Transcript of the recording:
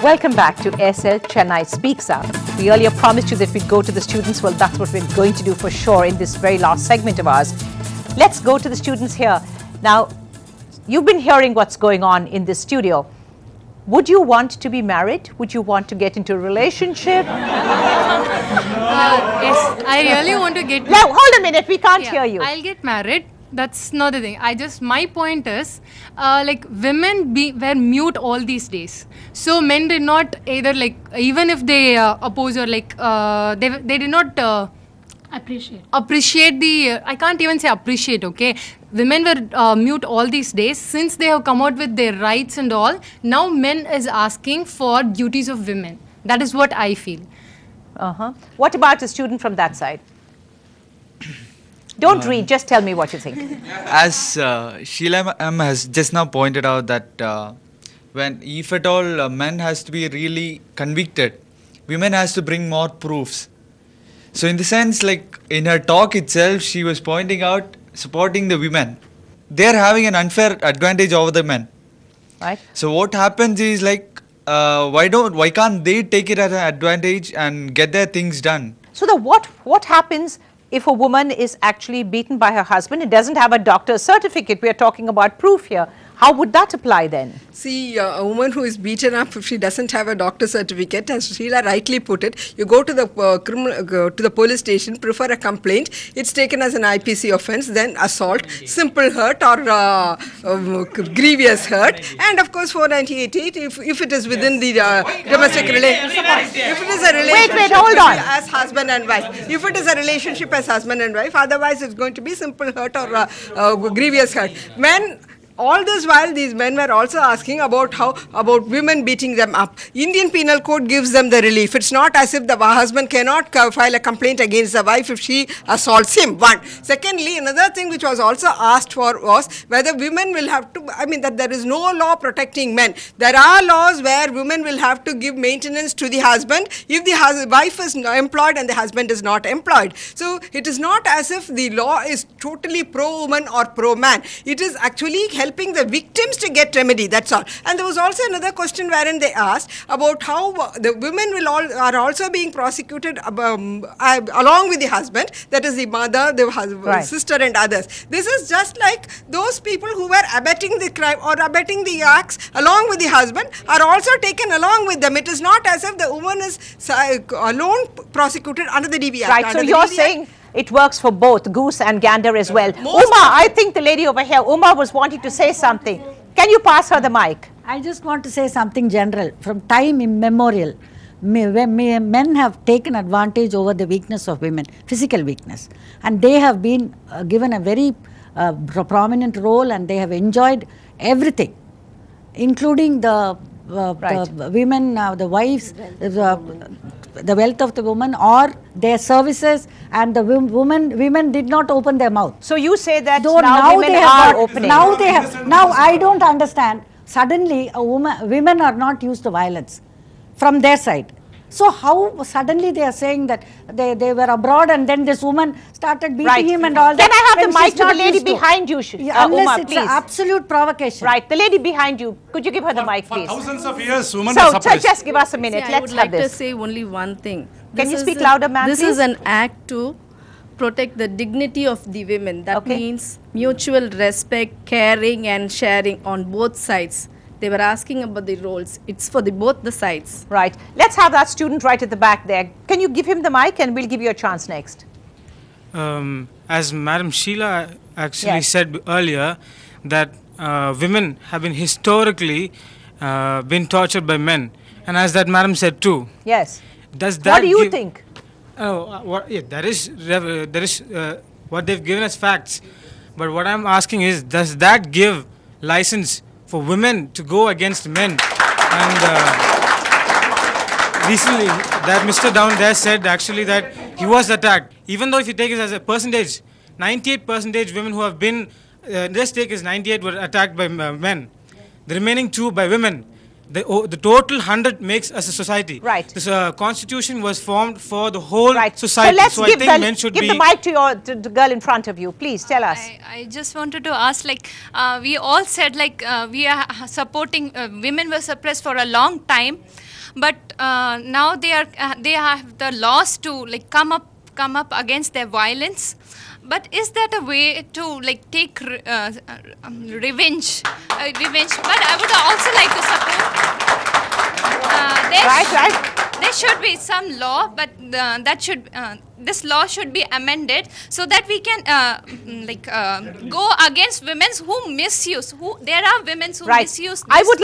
Welcome back to SL Chennai Speaks Out. We earlier promised you that we'd go to the students. Well, that's what we're going to do for sure in this very last segment of ours. Let's go to the students here. Now, you've been hearing what's going on in this studio. Would you want to be married? Would you want to get into a relationship? Yes, I really want to get married. Now, hold a minute. We can't hear you. I'll get married. That's not the thing. My point is, like women were mute all these days. So men did not either even if they oppose or they did not appreciate the, I can't even say appreciate, okay. Women were mute all these days. Since they have come out with their rights and all, now men is asking for duties of women. That is what I feel. What about a student from that side? Don't read, just tell me what you think. As Sheila has just now pointed out that if at all men has to be really convicted, women has to bring more proofs. So in the sense, like in her talk itself, she was pointing out supporting the women. They are having an unfair advantage over the men. Right. So what happens is like, why can't they take it as an advantage and get their things done? So what happens if a woman is actually beaten by her husband and doesn't have a doctor's certificate? We are talking about proof here. How would that apply then? See, a woman who is beaten up, if she doesn't have a doctor's certificate, as Sheila rightly put it, you go to the police station, prefer a complaint, it's taken as an IPC offence, then assault, simple hurt or grievous hurt, and of course 498 if it is within the domestic relationship. If it is a relationship wait, hold on. as husband and wife, if it is a relationship as husband and wife, otherwise it's going to be simple hurt or grievous hurt. All this while, these men were also asking about women beating them up. Indian Penal Code gives them the relief. It's not as if the husband cannot file a complaint against the wife if she assaults him. One. Secondly, another thing which was also asked for was whether women will have to, that there is no law protecting men. There are laws where women will have to give maintenance to the husband if the wife is employed and the husband is not employed. So it is not as if the law is totally pro-woman or pro-man. It is actually helping the victims to get remedy, that's all. And there was also another question wherein they asked about how the women are also being prosecuted along with the husband, that is the mother, the sister and others. This is just like those people who were abetting the crime or abetting the acts along with the husband are also taken along with them. It is not as if the woman is alone prosecuted under the DV Act. Right, so you're saying it works for both goose and gander as well. Uma, I think the lady over here, Uma, was wanting to say something. Can you pass her the mic? I just want to say something general. From time immemorial, men have taken advantage over the weakness of women, physical weakness. And they have been given a very prominent role, and they have enjoyed everything, including the women, the wives, the wealth of the woman or their services, and the women did not open their mouth. So you say that now women are opening. Now I don't understand. Suddenly women are not used to violence from their side. So how suddenly they are saying that they were abroad and then this woman started beating him and all that. Can I have the mic to the lady behind you, unless Uma, it's please. An absolute provocation. Right, the lady behind you. Could you give her the mic, please? For thousands of years, women are suppressed. So just give us a minute. See, Let's I would like have this. to say only one thing. Can you speak louder, ma'am, This please? is an act to protect the dignity of the women. That means mutual respect, caring and sharing on both sides. They were asking about the roles. It's for both the sides. Right. Let's have that student right at the back there. Can you give him the mic and we'll give you a chance next. As Madam Sheila actually said earlier, that women have been historically been tortured by men. And as that Madam said too. Yes. Does that what do you think? There is what they've given as facts. But what I'm asking is, does that give license for women to go against men? And recently, that Mr. down there said actually that he was attacked. Even though if you take it as a percentage, 98% women who have been, let's take as 98 were attacked by men. The remaining 2 by women. The total 100 makes us a society. Right. This constitution was formed for the whole So society. let's I think men should give the mic to the girl in front of you. Please tell us. I just wanted to ask, we all said we are supporting, women were suppressed for a long time. but now they have the laws to like come up against their violence. But is that a way to like take revenge? But I would also like to support. There should be some law, but this law should be amended so that we can go against women who misuse. There are women who misuse. I would